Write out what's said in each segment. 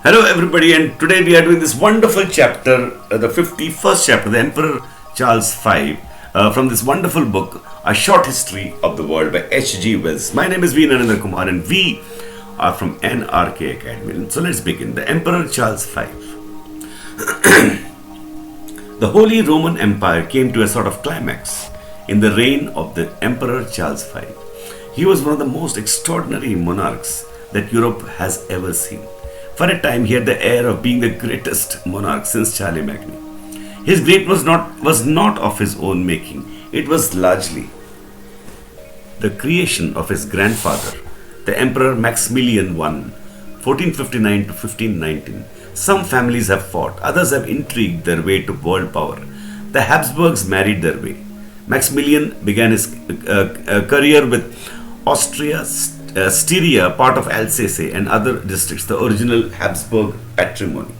Hello, everybody, and today we are doing this wonderful chapter, the 51st chapter, the Emperor Charles V, from this wonderful book, A Short History of the World by H.G. Wells. My name is V. Kumar, and we are from NRK Academy. So let's begin. The Emperor Charles V. The Holy Roman Empire came to a sort of climax in the reign of the Emperor Charles V. He was one of the most extraordinary monarchs that Europe has ever seen. For a time, he had the air of being the greatest monarch since Charlemagne. His greatness was not of his own making. It was largely the creation of his grandfather, the Emperor Maximilian I, 1459 to 1519. Some families have fought, others have intrigued their way to world power. The Habsburgs married their way. Maximilian began his career with Austria, Styria, part of Alsace, and other districts, the original Habsburg patrimony.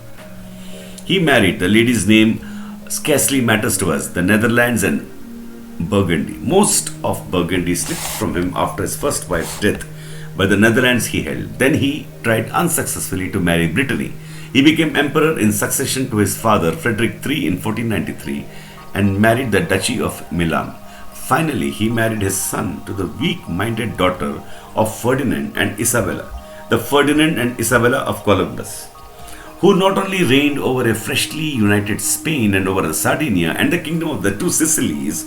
He married, the lady's name scarcely matters to us, the Netherlands and Burgundy. Most of Burgundy slipped from him after his first wife's death, but the Netherlands he held. Then he tried unsuccessfully to marry Brittany. He became emperor in succession to his father, Frederick III, in 1493, and married the Duchy of Milan. Finally, he married his son to the weak-minded daughter of Ferdinand and Isabella, the Ferdinand and Isabella of Columbus, who not only reigned over a freshly united Spain and over Sardinia and the kingdom of the two Sicilies,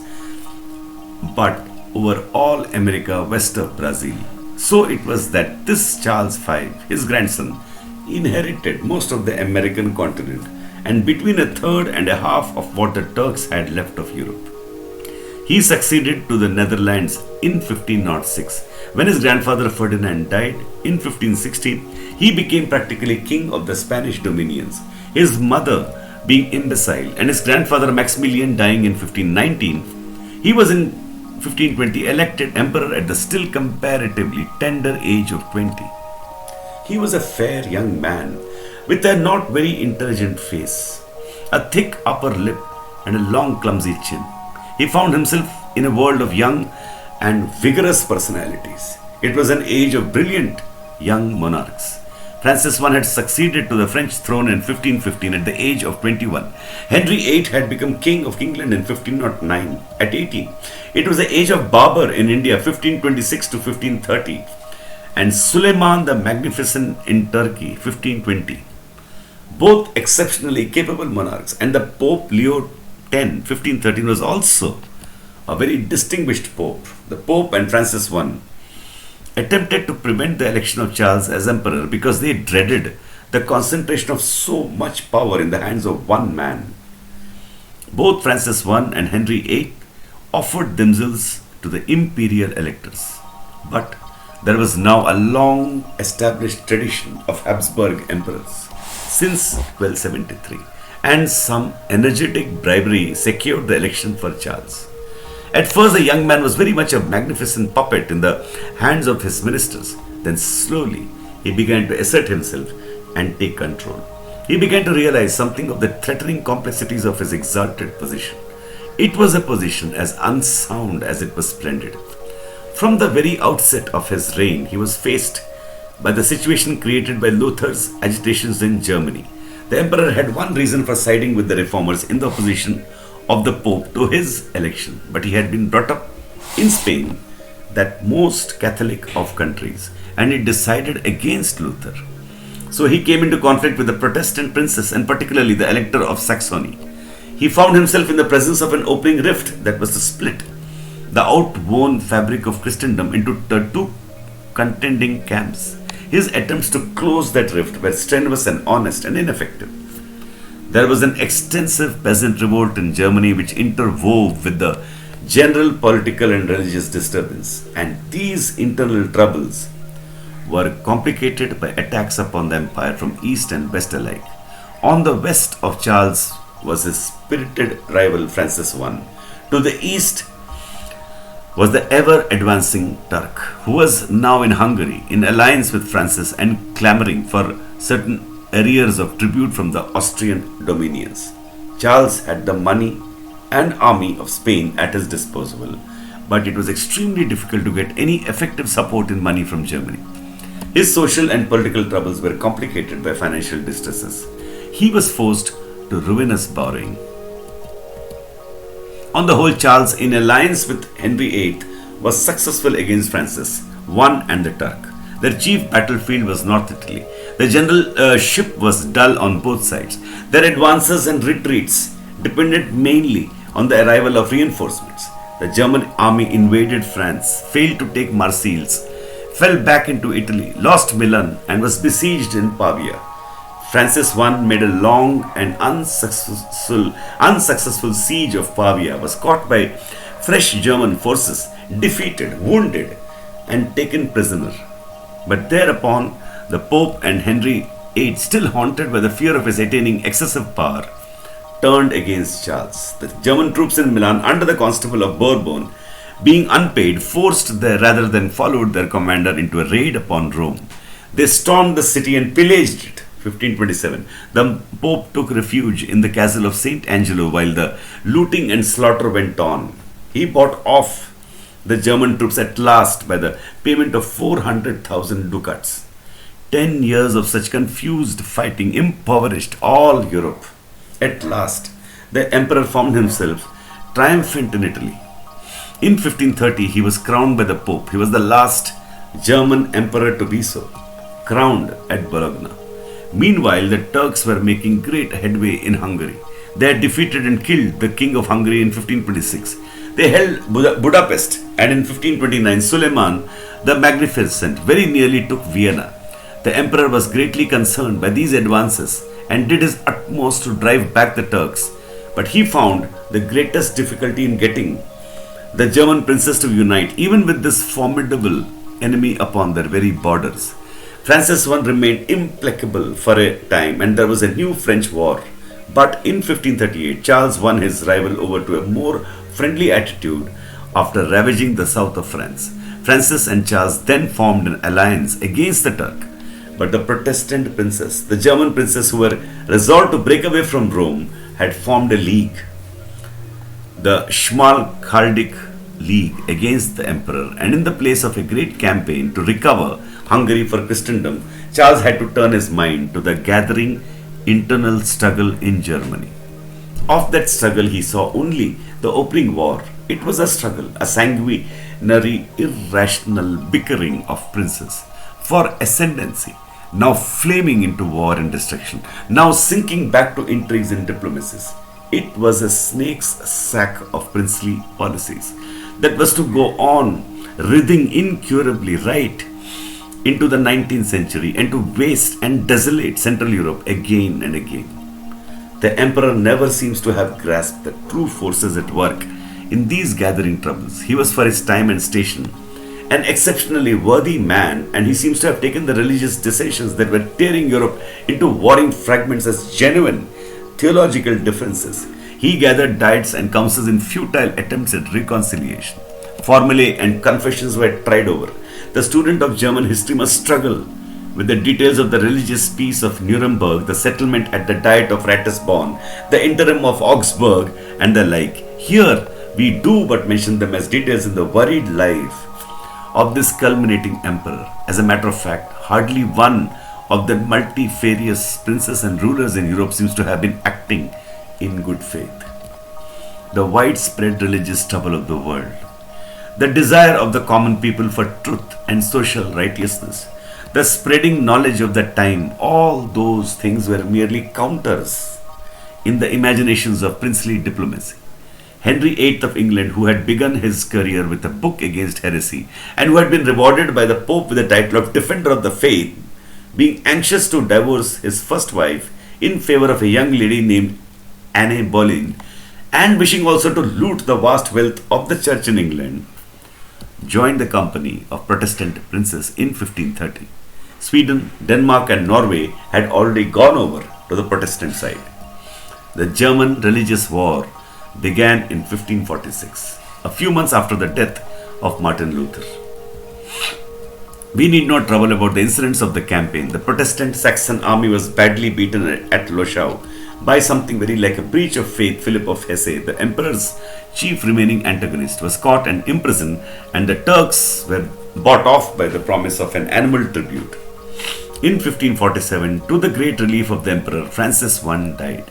but over all America west of Brazil. So it was that this Charles V, his grandson, inherited most of the American continent and between a third and a half of what the Turks had left of Europe. He succeeded to the Netherlands in 1506. When his grandfather Ferdinand died in 1516, he became practically king of the Spanish dominions, his mother being imbecile and his grandfather Maximilian dying in 1519. He was in 1520 elected emperor at the still comparatively tender age of 20. He was a fair young man with a not very intelligent face, a thick upper lip, and a long clumsy chin. He found himself in a world of young and vigorous personalities. It was an age of brilliant young monarchs. Francis I had succeeded to the French throne in 1515 at the age of 21. Henry VIII had become king of England in 1509 at 18. It was the age of Babur in India, 1526 to 1530, and Suleiman the Magnificent in Turkey, 1520. Both exceptionally capable monarchs, and the Pope Leo X, 1513, was also a very distinguished pope. The Pope and Francis I attempted to prevent the election of Charles as emperor because they dreaded the concentration of so much power in the hands of one man. Both Francis I and Henry VIII offered themselves to the imperial electors. But there was now a long established tradition of Habsburg emperors since 1273, and some energetic bribery secured the election for Charles. At first, the young man was very much a magnificent puppet in the hands of his ministers. Then slowly, he began to assert himself and take control. He began to realize something of the threatening complexities of his exalted position. It was a position as unsound as it was splendid. From the very outset of his reign, he was faced by the situation created by Luther's agitations in Germany. The emperor had one reason for siding with the reformers in the opposition of the Pope to his election, but he had been brought up in Spain, that most Catholic of countries, and he decided against Luther. So he came into conflict with the Protestant princes, and particularly the Elector of Saxony. He found himself in the presence of an opening rift that was to split the outworn fabric of Christendom into two contending camps. His attempts to close that rift were strenuous and honest and ineffective. There was an extensive peasant revolt in Germany which interwove with the general political and religious disturbance, and these internal troubles were complicated by attacks upon the empire from east and west alike. On the west of Charles was his spirited rival Francis I. To the east was the ever-advancing Turk, who was now in Hungary in alliance with Francis and clamoring for certain arrears of tribute from the Austrian dominions. Charles had the money and army of Spain at his disposal, but it was extremely difficult to get any effective support in money from Germany. His social and political troubles were complicated by financial distresses. He was forced to ruinous borrowing. On the whole, Charles, in alliance with Henry VIII, was successful against Francis I and the Turk. Their chief battlefield was North Italy. The generalship was dull on both sides. Their advances and retreats depended mainly on the arrival of reinforcements. The German army invaded France, failed to take Marseilles, fell back into Italy, lost Milan, and was besieged in Pavia. Francis I made a long and unsuccessful siege of Pavia, was caught by fresh German forces, defeated, wounded, and taken prisoner. But thereupon, the Pope and Henry VIII, still haunted by the fear of his attaining excessive power, turned against Charles. The German troops in Milan, under the Constable of Bourbon, being unpaid, forced rather than followed their commander into a raid upon Rome. They stormed the city and pillaged it. 1527. The Pope took refuge in the castle of St. Angelo while the looting and slaughter went on. He bought off the German troops at last by the payment of 400,000 ducats. 10 years of such confused fighting impoverished all Europe. At last, the emperor found himself triumphant in Italy. In 1530, he was crowned by the Pope. He was the last German emperor to be so, crowned at Bologna. Meanwhile, the Turks were making great headway in Hungary. They had defeated and killed the king of Hungary in 1526. They held Budapest, and in 1529, Suleiman the Magnificent very nearly took Vienna. The emperor was greatly concerned by these advances and did his utmost to drive back the Turks. But he found the greatest difficulty in getting the German princes to unite, even with this formidable enemy upon their very borders. Francis I remained implacable for a time, and there was a new French war. But in 1538, Charles won his rival over to a more friendly attitude after ravaging the south of France. Francis and Charles then formed an alliance against the Turk. But the Protestant princes, the German princes who were resolved to break away from Rome, had formed a league, the Schmalkaldic League, against the emperor, and in the place of a great campaign to recover Hungary for Christendom, Charles had to turn his mind to the gathering internal struggle in Germany. Of that struggle, he saw only the opening war. It was a struggle, a sanguinary, irrational bickering of princes for ascendancy, now flaming into war and destruction, now sinking back to intrigues and diplomacies. It was a snake's sack of princely policies that was to go on writhing incurably right into the 19th century and to waste and desolate Central Europe again and again. The emperor never seems to have grasped the true forces at work in these gathering troubles. He was, for his time and station, an exceptionally worthy man, and he seems to have taken the religious dissensions that were tearing Europe into warring fragments as genuine theological differences. He gathered diets and councils in futile attempts at reconciliation. Formulae and confessions were tried over. The student of German history must struggle with the details of the religious peace of Nuremberg, the settlement at the Diet of Ratisbon, the interim of Augsburg, and the like. Here, we do but mention them as details in the worried life of this culminating emperor. As a matter of fact, hardly one of the multifarious princes and rulers in Europe seems to have been acting in good faith. The widespread religious trouble of the world, the desire of the common people for truth and social righteousness, the spreading knowledge of the time, all those things were merely counters in the imaginations of princely diplomacy. Henry VIII of England, who had begun his career with a book against heresy and who had been rewarded by the Pope with the title of Defender of the Faith, being anxious to divorce his first wife in favor of a young lady named Anne Boleyn, and wishing also to loot the vast wealth of the church in England, joined the company of Protestant princes in 1530. Sweden, Denmark, and Norway had already gone over to the Protestant side. The German religious war began in 1546, a few months after the death of Martin Luther. We need not trouble about the incidents of the campaign. The Protestant Saxon army was badly beaten at Loschau by something very like a breach of faith. Philip of Hesse, the emperor's chief remaining antagonist, was caught and imprisoned, and the Turks were bought off by the promise of an annual tribute. In 1547, to the great relief of the Emperor, Francis I died.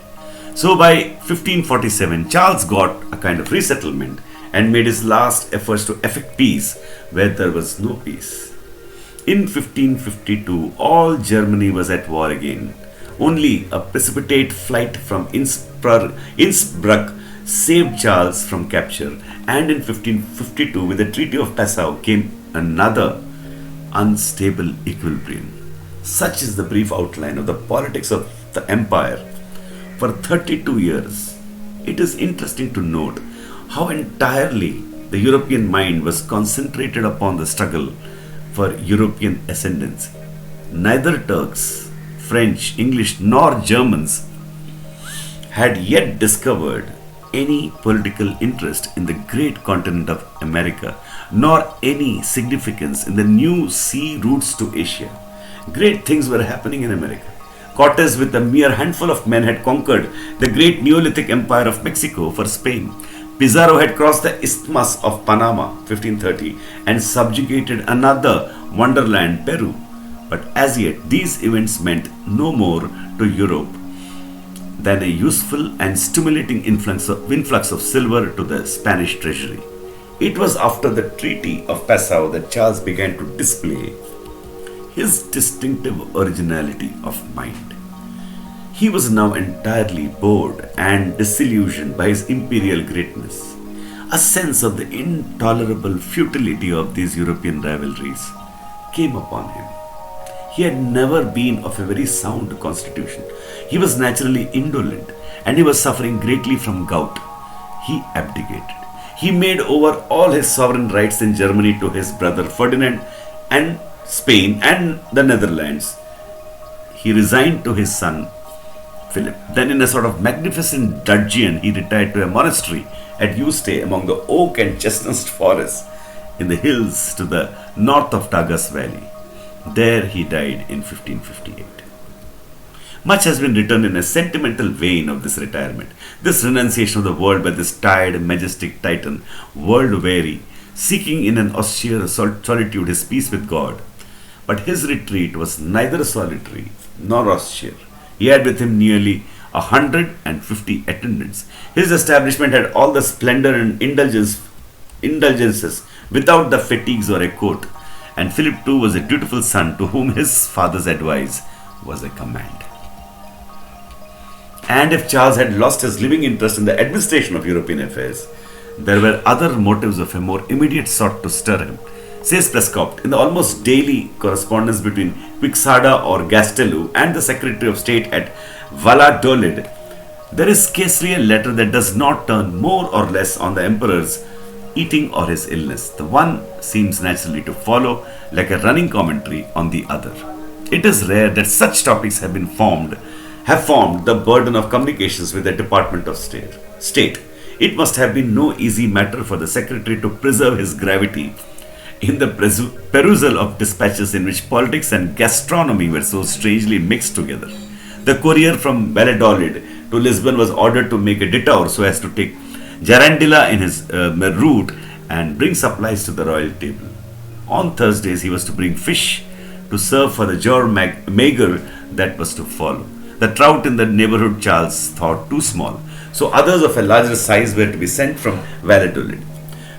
So by 1547, Charles got a kind of resettlement and made his last efforts to effect peace where there was no peace. In 1552, all Germany was at war again. Only a precipitate flight from Innsbruck saved Charles from capture, and in 1552, with the Treaty of Passau, came another unstable equilibrium. Such is the brief outline of the politics of the empire for 32 years. It is interesting to note how entirely the European mind was concentrated upon the struggle for European ascendancy. Neither Turks, French, English, nor Germans had yet discovered any political interest in the great continent of America, nor any significance in the new sea routes to Asia. Great things were happening in America. Cortes, with a mere handful of men, had conquered the great Neolithic empire of Mexico for Spain. Pizarro had crossed the Isthmus of Panama, 1530, and subjugated another wonderland, Peru. But as yet, these events meant no more to Europe than a useful and stimulating influx of silver to the Spanish treasury. It was after the Treaty of Passau that Charles began to display his distinctive originality of mind. He was now entirely bored and disillusioned by his imperial greatness. A sense of the intolerable futility of these European rivalries came upon him. He had never been of a very sound constitution. He was naturally indolent, and he was suffering greatly from gout. He abdicated. He made over all his sovereign rights in Germany to his brother Ferdinand and Spain and the Netherlands. He resigned to his son Philip. Then, in a sort of magnificent dudgeon, he retired to a monastery at Yuste among the oak and chestnut forests in the hills to the north of Tagus Valley. There he died in 1558. Much has been written in a sentimental vein of this retirement, this renunciation of the world by this tired, majestic Titan, world-weary, seeking in an austere solitude his peace with God. But his retreat was neither solitary nor austere. He had with him nearly 150 attendants. His establishment had all the splendor and indulgences without the fatigues or a court. And Philip too was a dutiful son to whom his father's advice was a command. And if Charles had lost his living interest in the administration of European affairs, there were other motives of a more immediate sort to stir him. Says Prescott, in the almost daily correspondence between Quixada or Gastelum and the Secretary of State at Valladolid, there is scarcely a letter that does not turn more or less on the emperor's eating or his illness. The one seems naturally to follow like a running commentary on the other. It is rare that such topics have formed the burden of communications with the Department of State. It must have been no easy matter for the secretary to preserve his gravity in the perusal of dispatches in which politics and gastronomy were so strangely mixed together. The courier from Valladolid to Lisbon was ordered to make a detour so as to take Jarandilla in his route and bring supplies to the royal table. On Thursdays, he was to bring fish to serve for the jour maigre that was to follow. The trout in the neighborhood Charles thought too small, so others of a larger size were to be sent from Valladolid.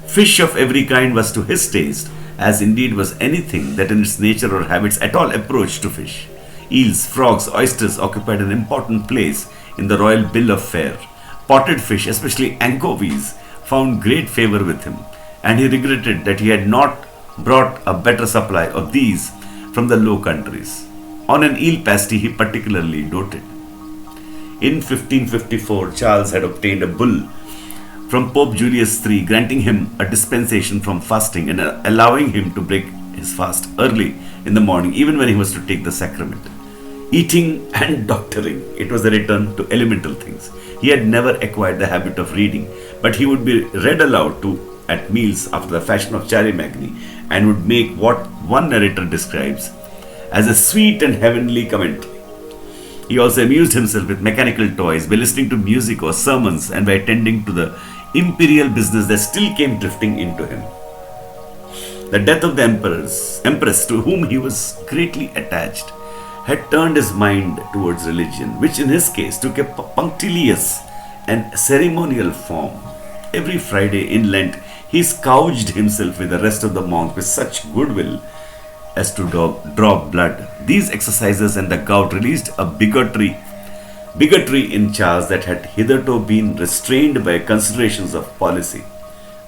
Fish of every kind was to his taste, as indeed was anything that in its nature or habits at all approached to fish. Eels, frogs, oysters occupied an important place in the royal bill of fare. Potted fish, especially anchovies, found great favor with him, and he regretted that he had not brought a better supply of these from the Low Countries. On an eel pasty he particularly doted. In 1554, Charles had obtained a bull from Pope Julius III, granting him a dispensation from fasting and allowing him to break his fast early in the morning, even when he was to take the sacrament. Eating and doctoring, it was a return to elemental things. He had never acquired the habit of reading, but he would be read aloud to at meals after the fashion of Charlemagne, and would make what one narrator describes as a sweet and heavenly commentary. He also amused himself with mechanical toys by listening to music or sermons and by attending to the imperial business that still came drifting into him. The death of the empress to whom he was greatly attached, had turned his mind towards religion, which in his case took a punctilious and ceremonial form. Every Friday in Lent, he scourged himself with the rest of the monks with such goodwill as to draw blood. These exercises and the gout released a bigotry in Charles that had hitherto been restrained by considerations of policy.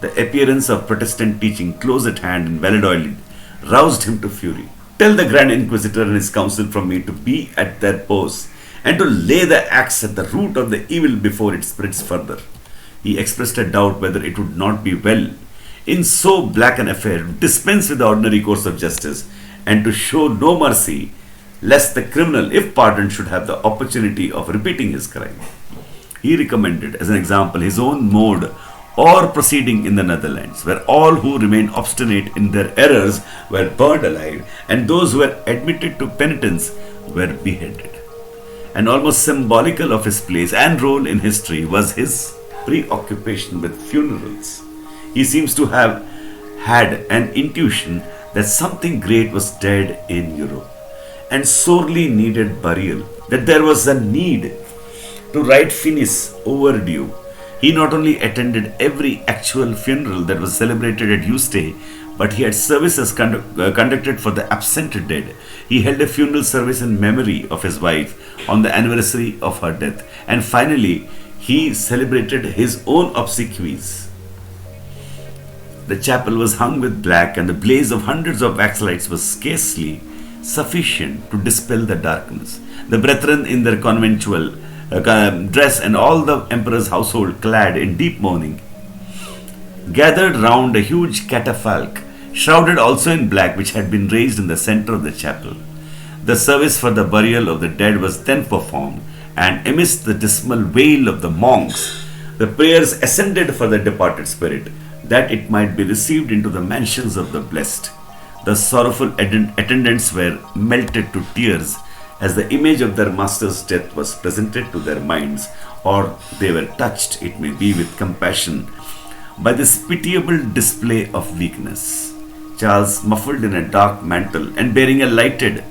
The appearance of Protestant teaching close at hand in Valladolid roused him to fury. Tell the Grand Inquisitor and his council from me to be at their posts and to lay the axe at the root of the evil before it spreads further. He expressed a doubt whether it would not be well, in so black an affair, to dispense with the ordinary course of justice and to show no mercy, lest the criminal, if pardoned, should have the opportunity of repeating his crime. He recommended, as an example, his own mode or proceeding in the Netherlands, where all who remained obstinate in their errors were burned alive, and those who were admitted to penitence were beheaded. And almost symbolical of his place and role in history was his preoccupation with funerals. He seems to have had an intuition that something great was dead in Europe and sorely needed burial, that there was a need to write finis overdue. He not only attended every actual funeral that was celebrated at Yuste, but he had services conducted for the absent dead. He held a funeral service in memory of his wife on the anniversary of her death. And finally, he celebrated his own obsequies. The chapel was hung with black, and the blaze of hundreds of waxlights was scarcely sufficient to dispel the darkness. The brethren in their conventual dress and all the emperor's household clad in deep mourning gathered round a huge catafalque, shrouded also in black, which had been raised in the center of the chapel. The service for the burial of the dead was then performed, and amidst the dismal wail of the monks, the prayers ascended for the departed spirit, that it might be received into the mansions of the blessed. The sorrowful attendants were melted to tears as the image of their master's death was presented to their minds, or they were touched, it may be, with compassion by this pitiable display of weakness. Charles, muffled in a dark mantle and bearing a lighted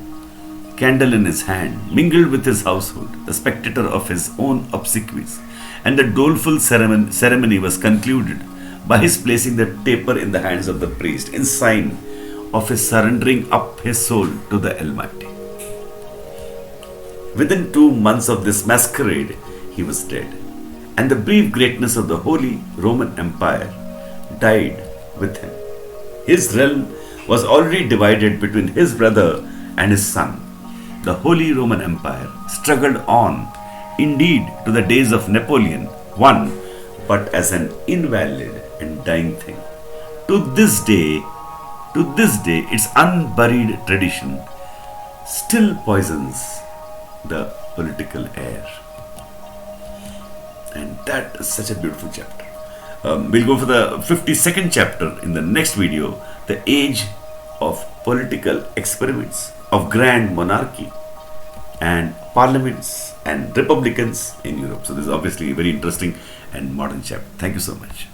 candle in his hand, mingled with his household, the spectator of his own obsequies, and the doleful ceremony was concluded by his placing the taper in the hands of the priest in sign of his surrendering up his soul to the Almighty. Within 2 months of this masquerade, he was dead, and the brief greatness of the Holy Roman Empire died with him. His realm was already divided between his brother and his son. The Holy Roman Empire struggled on, indeed, to the days of Napoleon I, but as an invalid and dying thing. To this day, its unburied tradition still poisons the political air. And that is such a beautiful chapter. We'll go for the 52nd chapter in the next video, the age of political experiments, of grand monarchy and parliaments and republicans in Europe. So this is obviously a very interesting and modern chapter. Thank you so much.